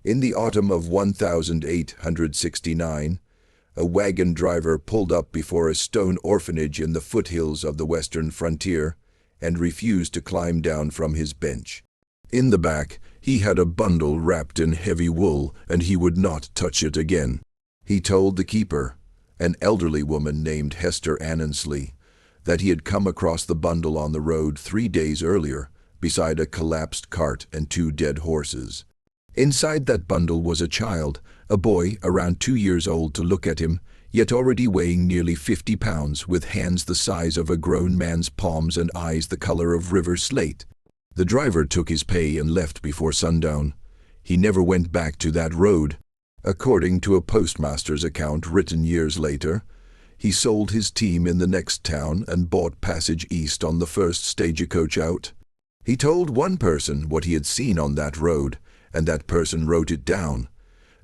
In the autumn of 1869, a wagon driver pulled up before a stone orphanage in the foothills of the western frontier and refused to climb down from his bench. In the back, he had a bundle wrapped in heavy wool, and he would not touch it again. He told the keeper, an elderly woman named Hester Annesley, that he had come across the bundle on the road 3 days earlier, beside a collapsed cart and 2 dead horses. Inside that bundle was a child, a boy around 2 years old to look at him, yet already weighing nearly 50 pounds, with hands the size of a grown man's palms and eyes the color of river slate. The driver took his pay and left before sundown. He never went back to that road. According to a postmaster's account written years later, he sold his team in the next town and bought passage east on the first stagecoach out. He told one person what he had seen on that road, and that person wrote it down.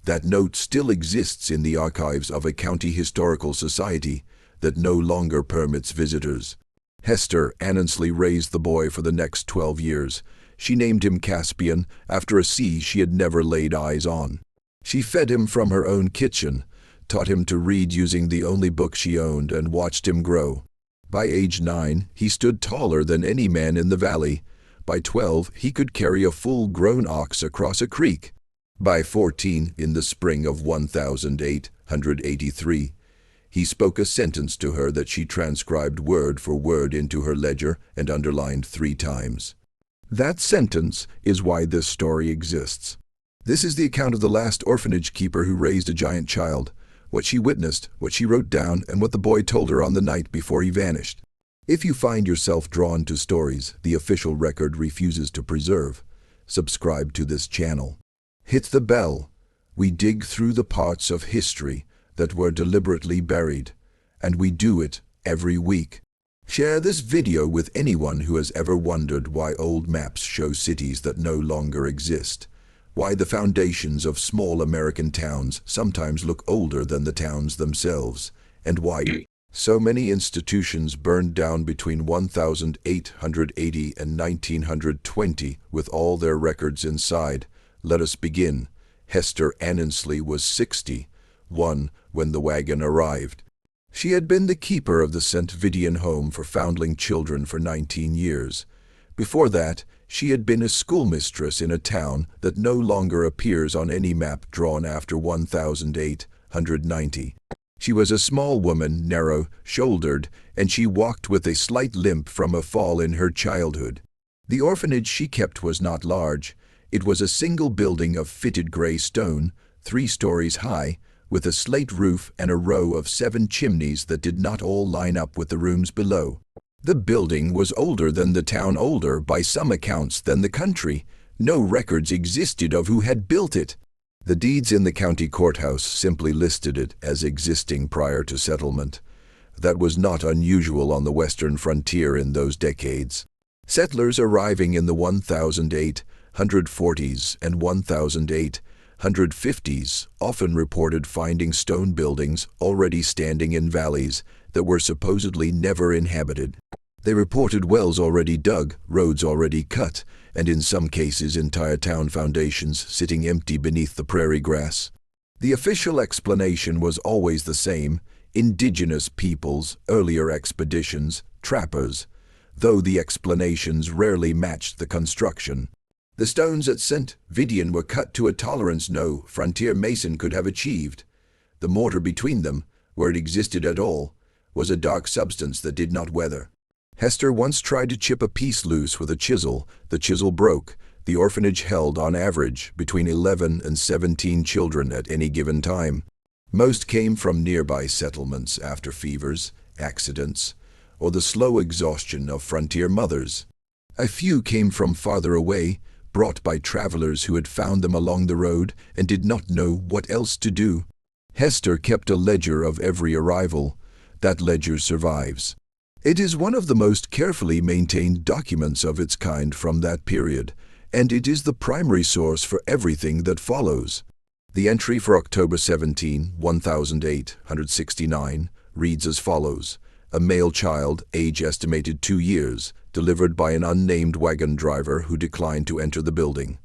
That note still exists in the archives of a county historical society that no longer permits visitors. Hester Annesley raised the boy for the next 12 years. She named him Caspian, after a sea she had never laid eyes on. She fed him from her own kitchen, taught him to read using the only book she owned, and watched him grow. By age 9, he stood taller than any man in the valley. By 12, he could carry a full-grown ox across a creek. By 14, in the spring of 1883, he spoke a sentence to her that she transcribed word for word into her ledger and underlined 3 times. That sentence is why this story exists. This is the account of the last orphanage keeper who raised a giant child, what she witnessed, what she wrote down, and what the boy told her on the night before he vanished. If you find yourself drawn to stories the official record refuses to preserve, subscribe to this channel. Hit the bell. We dig through the parts of history that were deliberately buried, and we do it every week. Share this video with anyone who has ever wondered why old maps show cities that no longer exist, why the foundations of small American towns sometimes look older than the towns themselves, and why so many institutions burned down between 1880 and 1920 with all their records inside. Let us begin. Hester Annesley was 61 when the wagon arrived. She had been the keeper of the St. Vidian home for foundling children for 19 years. Before that, she had been a schoolmistress in a town that no longer appears on any map drawn after 1890. She was a small woman, narrow-shouldered, and she walked with a slight limp from a fall in her childhood. The orphanage she kept was not large. It was a single building of fitted gray stone, 3 stories high, with a slate roof and a row of 7 chimneys that did not all line up with the rooms below. The building was older than the town, older by some accounts than the country. No records existed of who had built it. The deeds in the county courthouse simply listed it as existing prior to settlement. That was not unusual on the western frontier in those decades. Settlers arriving in the 1840s and 1850s often reported finding stone buildings already standing in valleys that were supposedly never inhabited. They reported wells already dug, roads already cut, and in some cases entire town foundations sitting empty beneath the prairie grass. The official explanation was always the same: indigenous peoples, earlier expeditions, trappers, though the explanations rarely matched the construction. The stones at St. Vidian were cut to a tolerance no frontier mason could have achieved. The mortar between them, where it existed at all, was a dark substance that did not weather. Hester once tried to chip a piece loose with a chisel. The chisel broke. The orphanage held, on average, between 11 and 17 children at any given time. Most came from nearby settlements after fevers, accidents, or the slow exhaustion of frontier mothers. A few came from farther away, brought by travelers who had found them along the road and did not know what else to do. Hester kept a ledger of every arrival. That ledger survives. It is one of the most carefully maintained documents of its kind from that period, and it is the primary source for everything that follows. The entry for October 17, 1869, reads as follows: a male child, age estimated 2 years, delivered by an unnamed wagon driver who declined to enter the building.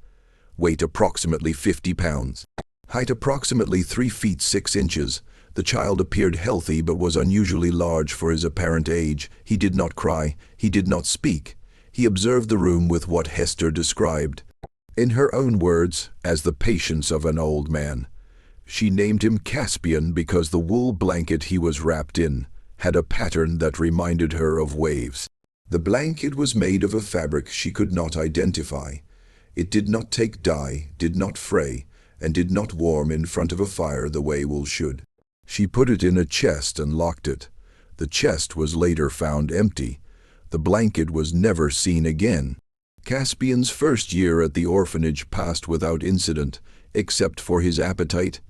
weight approximately 50 pounds. Height approximately 3 feet 6 inches. The child appeared healthy but was unusually large for his apparent age. He did not cry. He did not speak. He observed the room with what Hester described, in her own words, as the patience of an old man. She named him Caspian because the wool blanket he was wrapped in had a pattern that reminded her of waves. The blanket was made of a fabric she could not identify. It did not take dye, did not fray, and did not warm in front of a fire the way wool should. She put it in a chest and locked it. The chest was later found empty. The blanket was never seen again. Caspian's first year at the orphanage passed without incident, except for his appetite.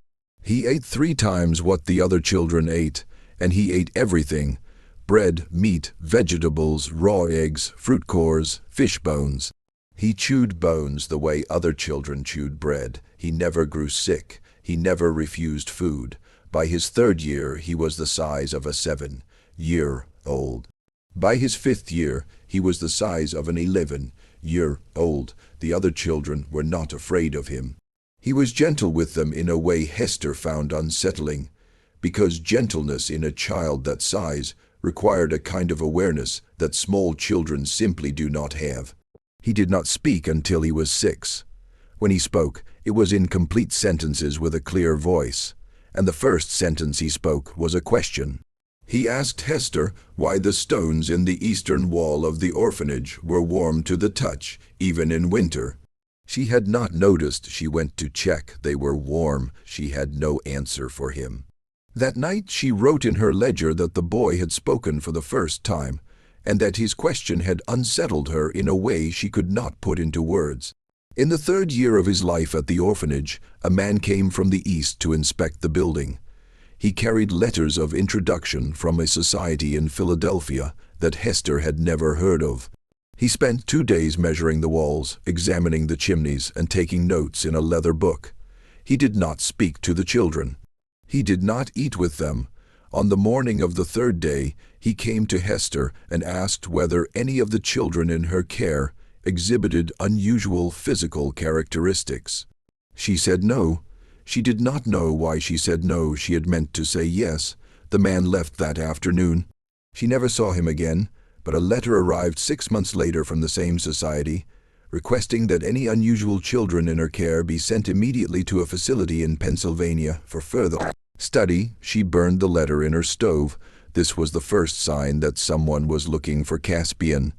He ate 3 times what the other children ate, and he ate everything: bread, meat, vegetables, raw eggs, fruit cores, fish bones. He chewed bones the way other children chewed bread. He never grew sick. He never refused food. By his 3rd year, he was the size of a 7-year-old. By his 5th year, he was the size of an 11-year-old. The other children were not afraid of him. He was gentle with them in a way Hester found unsettling, because gentleness in a child that size required a kind of awareness that small children simply do not have. He did not speak until he was 6. When he spoke, it was in complete sentences with a clear voice, and the first sentence he spoke was a question. He asked Hester why the stones in the eastern wall of the orphanage were warm to the touch, even in winter. She had not noticed. She went to check. They were warm. She had no answer for him. That night she wrote in her ledger that the boy had spoken for the first time, and that his question had unsettled her in a way she could not put into words. In the 3rd year of his life at the orphanage, a man came from the east to inspect the building. He carried letters of introduction from a society in Philadelphia that Hester had never heard of. He spent 2 days measuring the walls, examining the chimneys, and taking notes in a leather book. He did not speak to the children. He did not eat with them. On the morning of the 3rd day, he came to Hester and asked whether any of the children in her care exhibited unusual physical characteristics. She said no. She did not know why she said no. She had meant to say yes. The man left that afternoon. She never saw him again, but a letter arrived 6 months later from the same society, requesting that any unusual children in her care be sent immediately to a facility in Pennsylvania for further study. She burned the letter in her stove. This was the first sign that someone was looking for Caspian.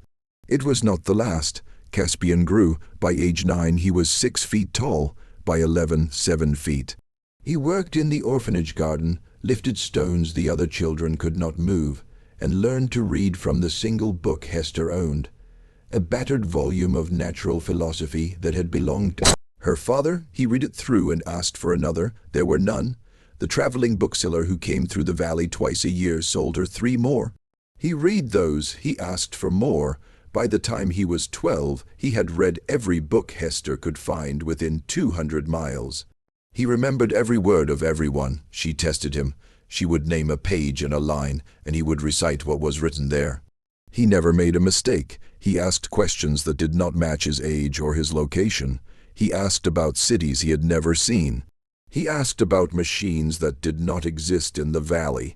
It was not the last. Caspian grew. By age 9 he was 6 feet tall. By 11, 7 feet. He worked in the orphanage garden, lifted stones the other children could not move, and learned to read from the single book Hester owned, a battered volume of natural philosophy that had belonged to her father. He read it through and asked for another. There were none. The traveling bookseller who came through the valley twice a year sold her 3 more. He read those. He asked for more. By the time he was 12, he had read every book Hester could find within 200 miles. He remembered every word of everyone. She tested him. She would name a page and a line, and he would recite what was written there. He never made a mistake. He asked questions that did not match his age or his location. He asked about cities he had never seen. He asked about machines that did not exist in the valley.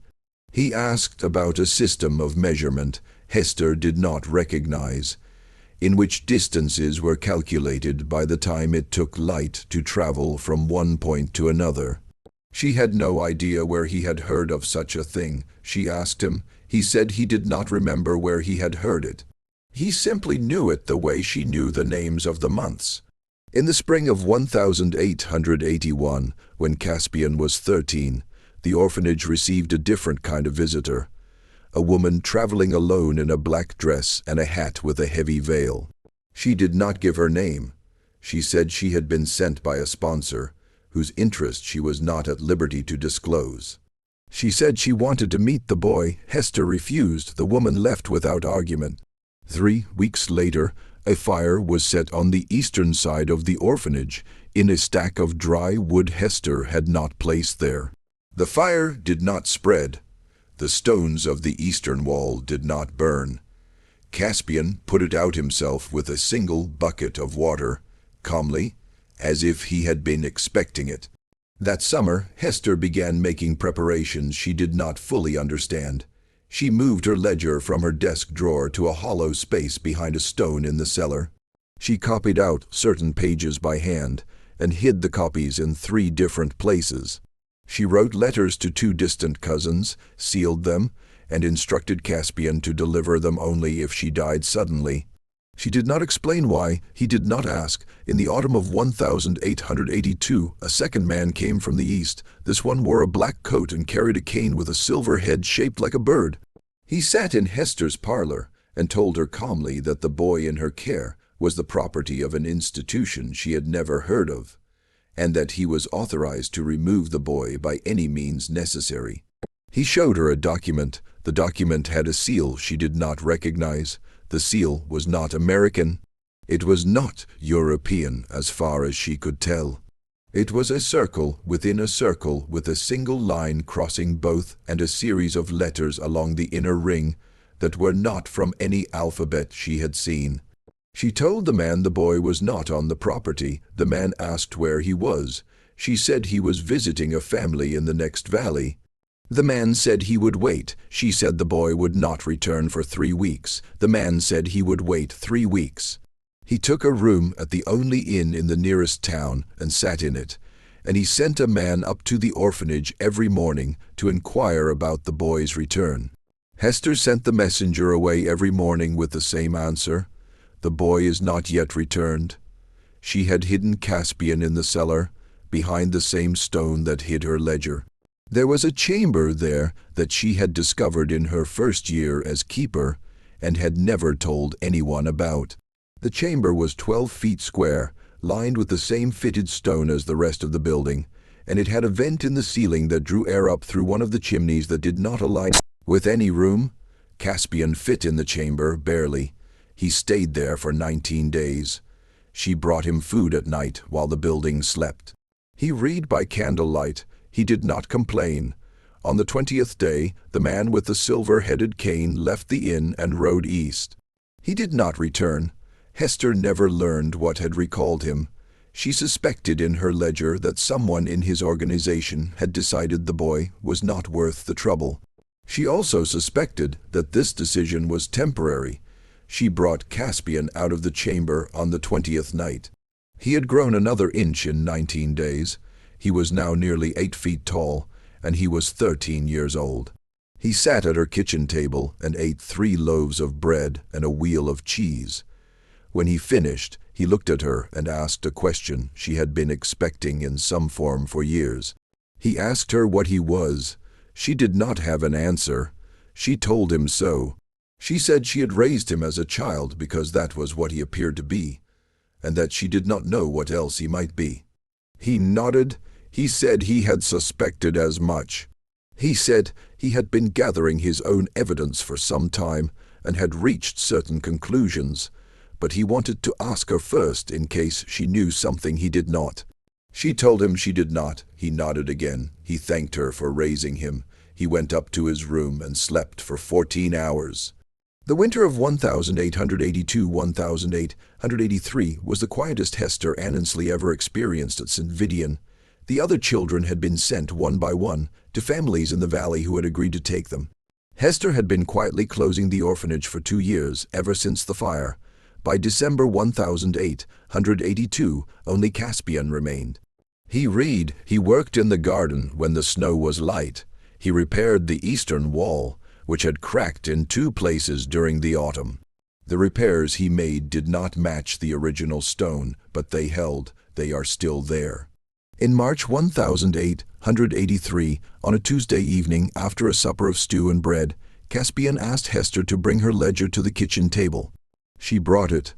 He asked about a system of measurement Hester did not recognize, in which distances were calculated by the time it took light to travel from one point to another. She had no idea where he had heard of such a thing. She asked him. He said he did not remember where he had heard it. He simply knew it the way she knew the names of the months. In the spring of 1881, when Caspian was 13, the orphanage received a different kind of visitor. A woman traveling alone in a black dress and a hat with a heavy veil. She did not give her name. She said she had been sent by a sponsor, whose interest she was not at liberty to disclose. She said she wanted to meet the boy. Hester refused. The woman left without argument. 3 weeks later, a fire was set on the eastern side of the orphanage, in a stack of dry wood Hester had not placed there. The fire did not spread. The stones of the eastern wall did not burn. Caspian put it out himself with a single bucket of water, calmly, as if he had been expecting it. That summer, Hester began making preparations she did not fully understand. She moved her ledger from her desk drawer to a hollow space behind a stone in the cellar. She copied out certain pages by hand and hid the copies in 3 different places. She wrote letters to 2 distant cousins, sealed them, and instructed Caspian to deliver them only if she died suddenly. She did not explain why. He did not ask. In the autumn of 1882, a second man came from the east. This one wore a black coat and carried a cane with a silver head shaped like a bird. He sat in Hester's parlor and told her calmly that the boy in her care was the property of an institution she had never heard of, and that he was authorized to remove the boy by any means necessary. He showed her a document. The document had a seal she did not recognize. The seal was not American. It was not European as far as she could tell. It was a circle within a circle with a single line crossing both and a series of letters along the inner ring that were not from any alphabet she had seen. She told the man the boy was not on the property. The man asked where he was. She said he was visiting a family in the next valley. The man said he would wait. She said the boy would not return for 3 weeks. The man said he would wait 3 weeks. He took a room at the only inn in the nearest town and sat in it, and he sent a man up to the orphanage every morning to inquire about the boy's return. Hester sent the messenger away every morning with the same answer: "The boy is not yet returned." She had hidden Caspian in the cellar, behind the same stone that hid her ledger. There was a chamber there that she had discovered in her first year as keeper and had never told anyone about. The chamber was 12 feet square, lined with the same fitted stone as the rest of the building, and it had a vent in the ceiling that drew air up through one of the chimneys that did not align with any room. Caspian fit in the chamber, barely. He stayed there for 19 days. She brought him food at night while the building slept. He read by candlelight. He did not complain. On the 20th day, the man with the silver-headed cane left the inn and rode east. He did not return. Hester never learned what had recalled him. She suspected in her ledger that someone in his organization had decided the boy was not worth the trouble. She also suspected that this decision was temporary. She brought Caspian out of the chamber on the 20th night. He had grown another inch in 19 days. He was now nearly 8 feet tall, and he was 13 years old. He sat at her kitchen table and ate 3 loaves of bread and a wheel of cheese. When he finished, he looked at her and asked a question she had been expecting in some form for years. He asked her what he was. She did not have an answer. She told him so. She said she had raised him as a child because that was what he appeared to be, and that she did not know what else he might be. He nodded. He said he had suspected as much. He said he had been gathering his own evidence for some time and had reached certain conclusions, but he wanted to ask her first in case she knew something he did not. She told him she did not. He nodded again. He thanked her for raising him. He went up to his room and slept for 14 hours. The winter of 1882-1883 was the quietest Hester and Annesley ever experienced at St. Vidian. The other children had been sent one by one to families in the valley who had agreed to take them. Hester had been quietly closing the orphanage for 2 years, ever since the fire. By December 1882, only Caspian remained. He worked in the garden when the snow was light. He repaired the eastern wall, which had cracked in 2 places during the autumn. The repairs he made did not match the original stone, but they held. They are still there. In March 1883, on a Tuesday evening after a supper of stew and bread, Caspian asked Hester to bring her ledger to the kitchen table. She brought it.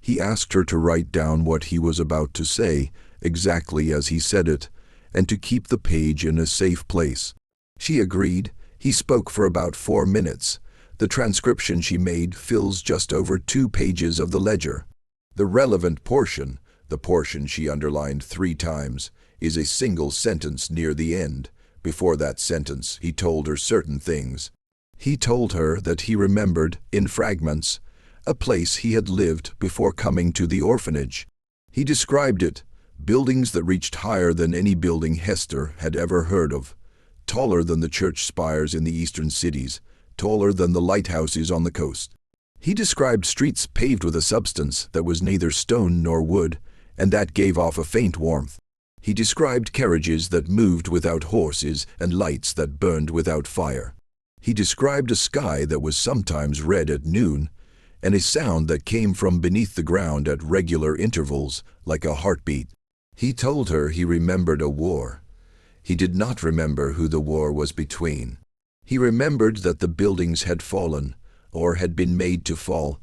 He asked her to write down what he was about to say, exactly as he said it, and to keep the page in a safe place. She agreed. He spoke for about 4 minutes. The transcription she made fills just over 2 pages of the ledger. The relevant portion, the portion she underlined 3 times, is a single sentence near the end. Before that sentence, he told her certain things. He told her that he remembered, in fragments, a place he had lived before coming to the orphanage. He described it, buildings that reached higher than any building Hester had ever heard of, taller than the church spires in the eastern cities, taller than the lighthouses on the coast. He described streets paved with a substance that was neither stone nor wood, and that gave off a faint warmth. He described carriages that moved without horses and lights that burned without fire. He described a sky that was sometimes red at noon, and a sound that came from beneath the ground at regular intervals, like a heartbeat. He told her he remembered a war. He did not remember who the war was between. He remembered that the buildings had fallen, or had been made to fall,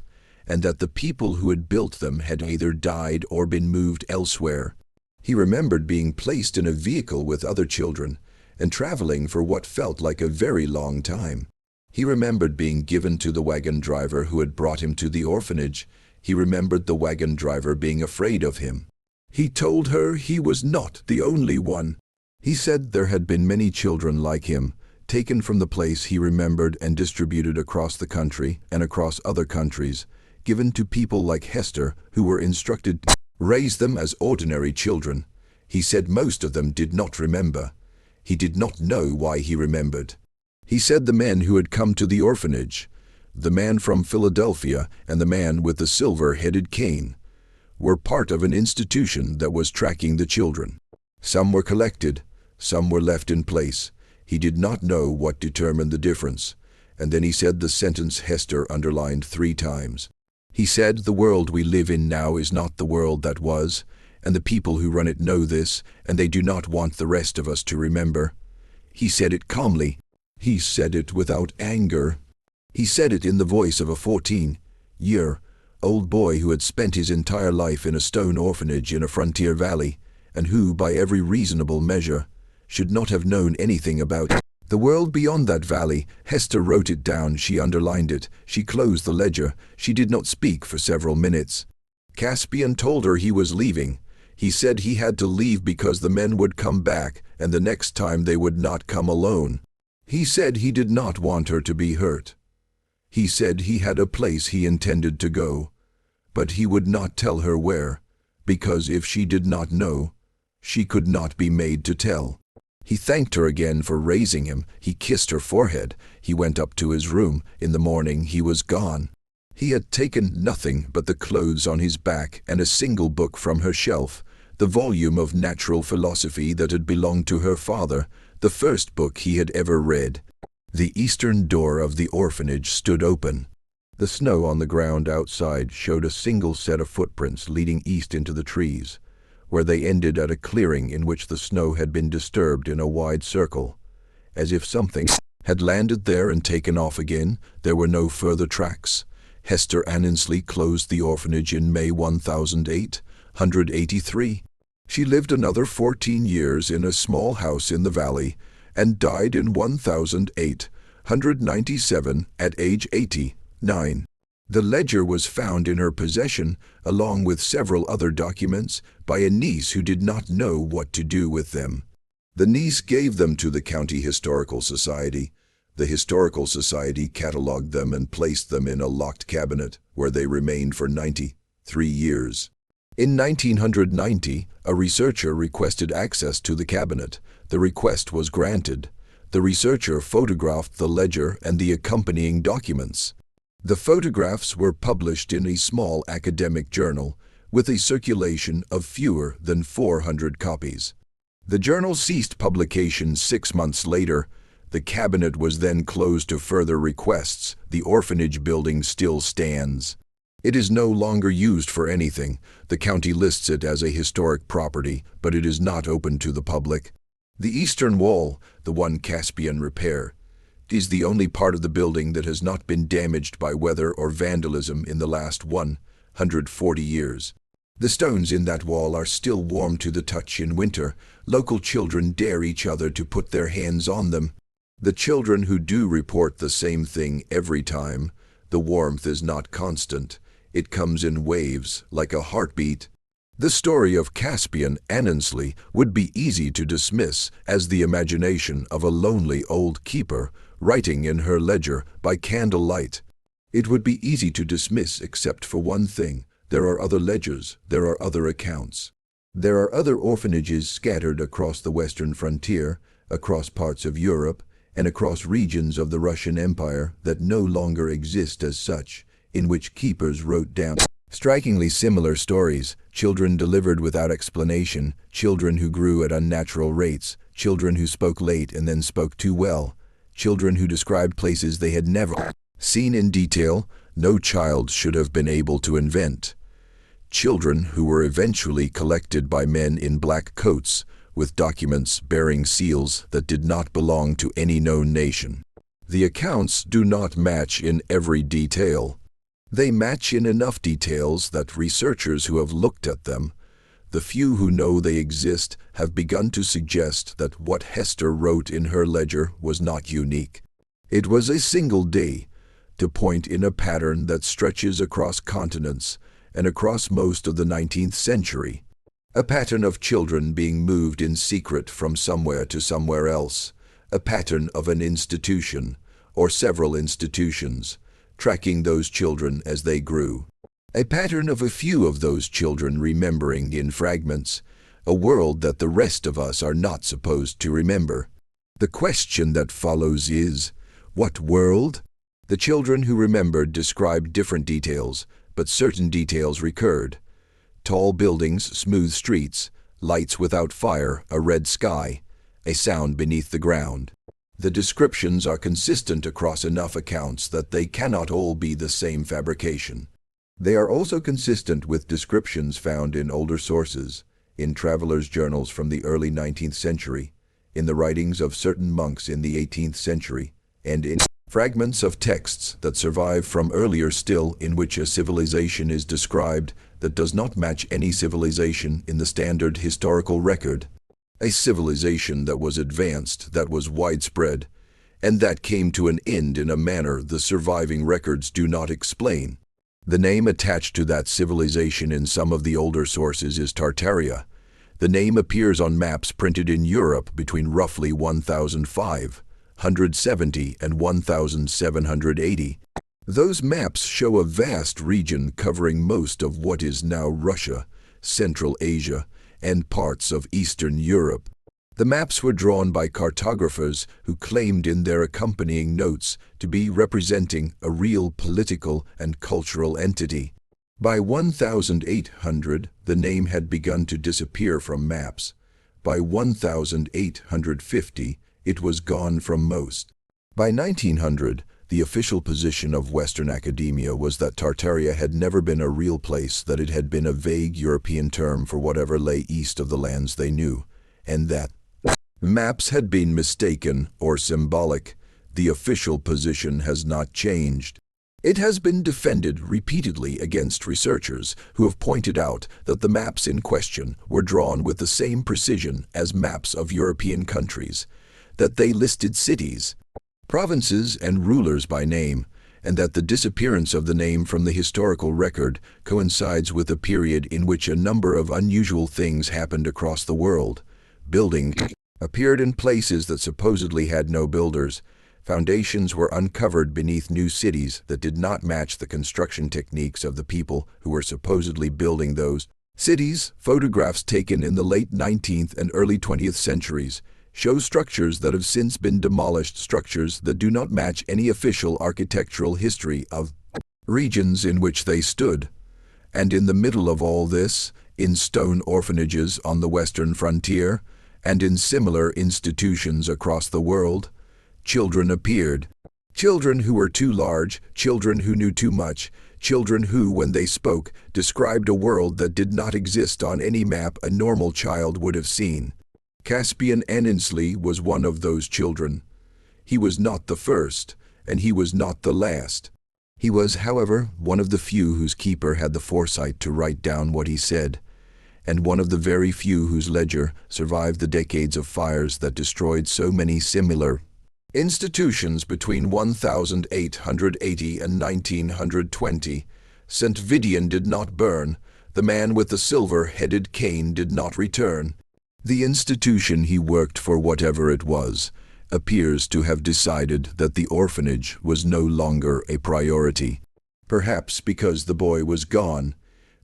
and that the people who had built them had either died or been moved elsewhere. He remembered being placed in a vehicle with other children, and traveling for what felt like a very long time. He remembered being given to the wagon driver who had brought him to the orphanage. He remembered the wagon driver being afraid of him. He told her he was not the only one. He said there had been many children like him, taken from the place he remembered and distributed across the country and across other countries, given to people like Hester who were instructed to raise them as ordinary children. He said most of them did not remember. He did not know why he remembered. He said the men who had come to the orphanage, the man from Philadelphia and the man with the silver-headed cane, were part of an institution that was tracking the children. Some were collected, some were left in place. He did not know what determined the difference, and then he said the sentence Hester underlined 3 times. He said, "The world we live in now is not the world that was, and the people who run it know this, and they do not want the rest of us to remember." He said it calmly. He said it without anger. He said it in the voice of a 14-year-old boy who had spent his entire life in a stone orphanage in a frontier valley, and who, by every reasonable measure, should not have known anything about the world beyond that valley. Hester wrote it down, she underlined it, she closed the ledger, she did not speak for several minutes. Caspian told her he was leaving. He said he had to leave because the men would come back, and the next time they would not come alone. He said he did not want her to be hurt. He said he had a place he intended to go, but he would not tell her where, because if she did not know, she could not be made to tell. He thanked her again for raising him. He kissed her forehead. He went up to his room. In the morning he was gone. He had taken nothing but the clothes on his back and a single book from her shelf, the volume of natural philosophy that had belonged to her father, the first book he had ever read. The eastern door of the orphanage stood open. The snow on the ground outside showed a single set of footprints leading east into the trees, where they ended at a clearing in which the snow had been disturbed in a wide circle. As if something had landed there and taken off again, there were no further tracks. Hester Annesley closed the orphanage in May 1883. She lived another 14 years in a small house in the valley, and died in 1897 at age 89. The ledger was found in her possession, along with several other documents, by a niece who did not know what to do with them. The niece gave them to the County Historical Society. The Historical Society catalogued them and placed them in a locked cabinet, where they remained for 93 years. In 1990, a researcher requested access to the cabinet. The request was granted. The researcher photographed the ledger and the accompanying documents. The photographs were published in a small academic journal, with a circulation of fewer than 400 copies. The journal ceased publication 6 months later. The cabinet was then closed to further requests. The orphanage building still stands. It is no longer used for anything. The county lists it as a historic property, but it is not open to the public. The eastern wall, the one Caspian repaired, is the only part of the building that has not been damaged by weather or vandalism in the last 140 years. The stones in that wall are still warm to the touch in winter. Local children dare each other to put their hands on them. The children who do report the same thing every time. The warmth is not constant. It comes in waves, like a heartbeat. The story of Caspian Annesley would be easy to dismiss as the imagination of a lonely old keeper writing in her ledger by candlelight. It would be easy to dismiss except for one thing. There are other ledgers, there are other accounts. There are other orphanages scattered across the western frontier, across parts of Europe, and across regions of the Russian Empire that no longer exist as such, in which keepers wrote down strikingly similar stories: children delivered without explanation, children who grew at unnatural rates, children who spoke late and then spoke too well, children who described places they had never seen in detail, no child should have been able to invent. Children who were eventually collected by men in black coats, with documents bearing seals that did not belong to any known nation. The accounts do not match in every detail. They match in enough details that researchers who have looked at them, the few who know they exist, have begun to suggest that what Hester wrote in her ledger was not unique. It was a single day, to point in a pattern that stretches across continents and across most of the 19th century. A pattern of children being moved in secret from somewhere to somewhere else. A pattern of an institution, or several institutions, tracking those children as they grew. A pattern of a few of those children remembering in fragments a world that the rest of us are not supposed to remember. The question that follows is, what world? The children who remembered described different details, but certain details recurred. Tall buildings, smooth streets, lights without fire, a red sky, a sound beneath the ground. The descriptions are consistent across enough accounts that they cannot all be the same fabrication. They are also consistent with descriptions found in older sources, in travelers' journals from the early 19th century, in the writings of certain monks in the 18th century, and in fragments of texts that survive from earlier still, in which a civilization is described that does not match any civilization in the standard historical record. A civilization that was advanced, that was widespread, and that came to an end in a manner the surviving records do not explain. The name attached to that civilization in some of the older sources is Tartaria. The name appears on maps printed in Europe between roughly 1570 and 1780. Those maps show a vast region covering most of what is now Russia, Central Asia, and parts of Eastern Europe. The maps were drawn by cartographers who claimed in their accompanying notes to be representing a real political and cultural entity. By 1800, the name had begun to disappear from maps. By 1850, it was gone from most. By 1900, the official position of Western academia was that Tartaria had never been a real place, that it had been a vague European term for whatever lay east of the lands they knew, and that maps had been mistaken or symbolic. The official position has not changed. It has been defended repeatedly against researchers who have pointed out that the maps in question were drawn with the same precision as maps of European countries, that they listed cities, provinces, and rulers by name, and that the disappearance of the name from the historical record coincides with a period in which a number of unusual things happened across the world. Buildings appeared in places that supposedly had no builders. Foundations were uncovered beneath new cities that did not match the construction techniques of the people who were supposedly building those cities. Photographs taken in the late 19th and early 20th centuries show structures that have since been demolished, structures that do not match any official architectural history of regions in which they stood. And in the middle of all this, in stone orphanages on the western frontier, and in similar institutions across the world, children appeared. Children who were too large, children who knew too much, children who, when they spoke, described a world that did not exist on any map a normal child would have seen. Caspian Annesley was one of those children. He was not the first, and he was not the last. He was, however, one of the few whose keeper had the foresight to write down what he said, and one of the very few whose ledger survived the decades of fires that destroyed so many similar institutions between 1880 and 1920. St. Vidian did not burn. The man with the silver-headed cane did not return. The institution he worked for, whatever it was, appears to have decided that the orphanage was no longer a priority. Perhaps because the boy was gone,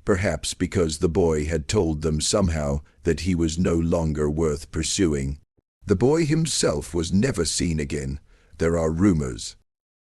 perhaps because the boy had told them somehow that he was no longer worth pursuing. The boy himself was never seen again. There are rumors.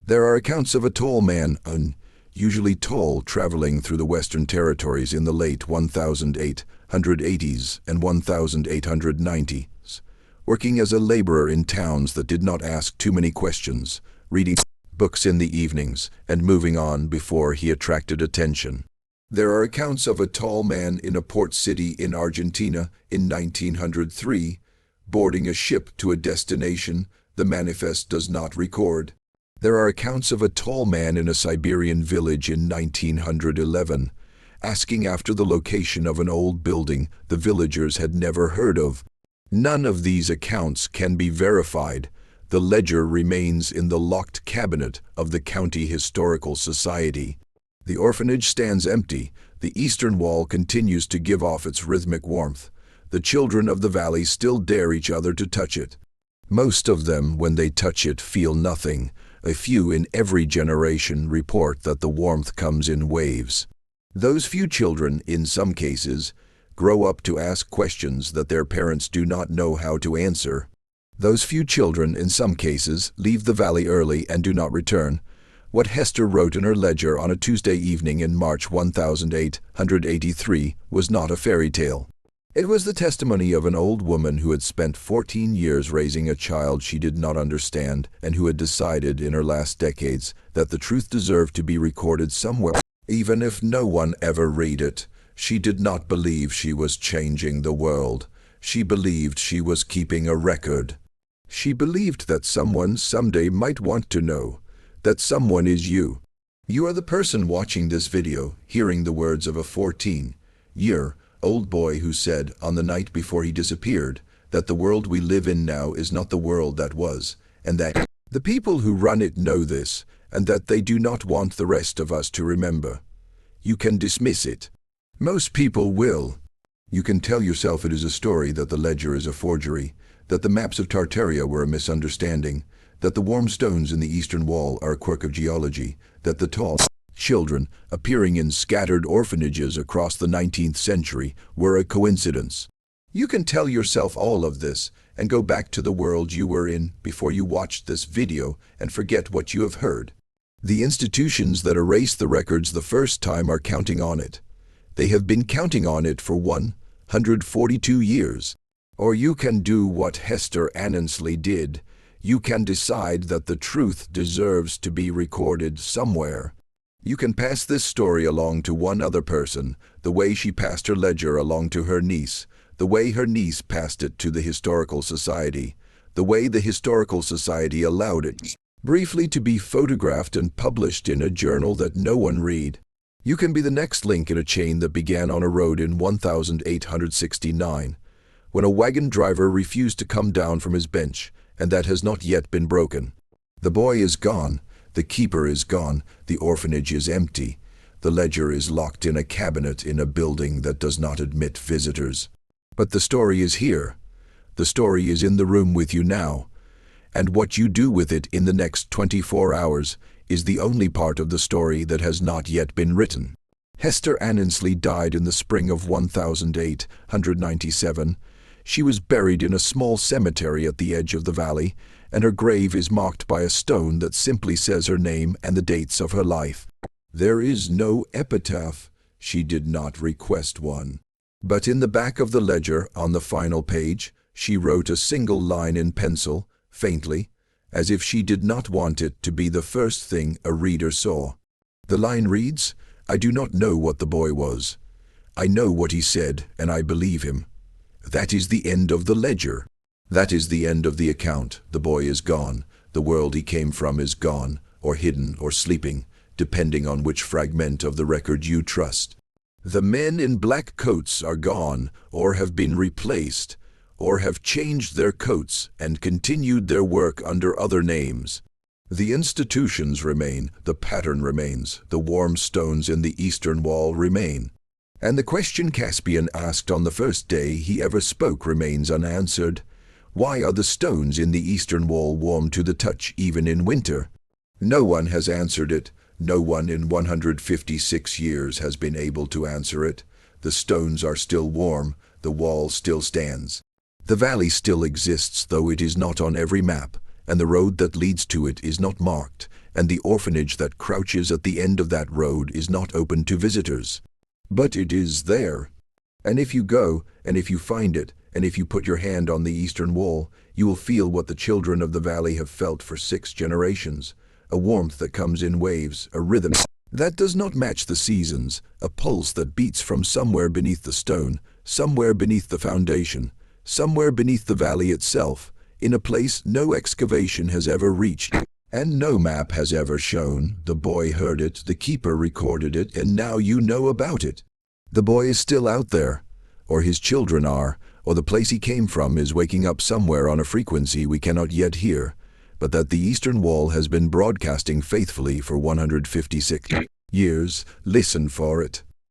There are accounts of a tall man, unusually tall, traveling through the Western Territories in the late 1880s and 1890s, working as a laborer in towns that did not ask too many questions, reading books in the evenings, and moving on before he attracted attention. There are accounts of a tall man in a port city in Argentina in 1903, boarding a ship to a destination the manifest does not record. There are accounts of a tall man in a Siberian village in 1911, asking after the location of an old building the villagers had never heard of. None of these accounts can be verified. The ledger remains in the locked cabinet of the County Historical Society. The orphanage stands empty. The eastern wall continues to give off its rhythmic warmth. The children of the valley still dare each other to touch it. Most of them, when they touch it, feel nothing. A few in every generation report that the warmth comes in waves. Those few children, in some cases, grow up to ask questions that their parents do not know how to answer. Those few children, in some cases, leave the valley early and do not return. What Hester wrote in her ledger on a Tuesday evening in March 1883 was not a fairy tale. It was the testimony of an old woman who had spent 14 years raising a child she did not understand and who had decided in her last decades that the truth deserved to be recorded somewhere. Even if no one ever read it, she did not believe she was changing the world. She believed she was keeping a record. She believed that someone someday might want to know. That someone is you. You are the person watching this video, hearing the words of a 14-year-old boy who said, on the night before he disappeared, that the world we live in now is not the world that was, and that the people who run it know this, and that they do not want the rest of us to remember. You can dismiss it. Most people will. You can tell yourself it is a story, that the ledger is a forgery, that the maps of Tartaria were a misunderstanding, that the warm stones in the eastern wall are a quirk of geology, that the tall children appearing in scattered orphanages across the 19th century were a coincidence. You can tell yourself all of this and go back to the world you were in before you watched this video and forget what you have heard. The institutions that erased the records the first time are counting on it. They have been counting on it for 142 years. Or you can do what Hester Annesley did. You can decide that the truth deserves to be recorded somewhere. You can pass this story along to one other person, the way she passed her ledger along to her niece, the way her niece passed it to the Historical Society, the way the Historical Society allowed it briefly to be photographed and published in a journal that no one read. You can be the next link in a chain that began on a road in 1869, when a wagon driver refused to come down from his bench, and that has not yet been broken. The boy is gone, the keeper is gone, the orphanage is empty, the ledger is locked in a cabinet in a building that does not admit visitors. But the story is here. The story is in the room with you now, and what you do with it in the next 24 hours is the only part of the story that has not yet been written. Hester Annesley died in the spring of 1897. She was buried in a small cemetery at the edge of the valley, and her grave is marked by a stone that simply says her name and the dates of her life. There is no epitaph. She did not request one. But in the back of the ledger, on the final page, she wrote a single line in pencil, faintly, as if she did not want it to be the first thing a reader saw. The line reads, "I do not know what the boy was. I know what he said, and I believe him." That is the end of the ledger. That is the end of the account. The boy is gone. The world he came from is gone, or hidden, or sleeping, depending on which fragment of the record you trust. The men in black coats are gone, or have been replaced, or have changed their coats and continued their work under other names. The institutions remain, the pattern remains, the warm stones in the eastern wall remain. And the question Caspian asked on the first day he ever spoke remains unanswered. Why are the stones in the eastern wall warm to the touch even in winter? No one has answered it. No one in 156 years has been able to answer it. The stones are still warm, the wall still stands. The valley still exists, though it is not on every map, and the road that leads to it is not marked, and the orphanage that crouches at the end of that road is not open to visitors. But it is there. And if you go, and if you find it, and if you put your hand on the eastern wall, you will feel what the children of the valley have felt for 6 generations. A warmth that comes in waves, a rhythm that does not match the seasons, a pulse that beats from somewhere beneath the stone, somewhere beneath the foundation, somewhere beneath the valley itself, in a place no excavation has ever reached, and no map has ever shown. The boy heard it, the keeper recorded it, and now you know about it. The boy is still out there, or his children are, or the place he came from is waking up somewhere on a frequency we cannot yet hear, but that the eastern wall has been broadcasting faithfully for 156 years. Listen for it.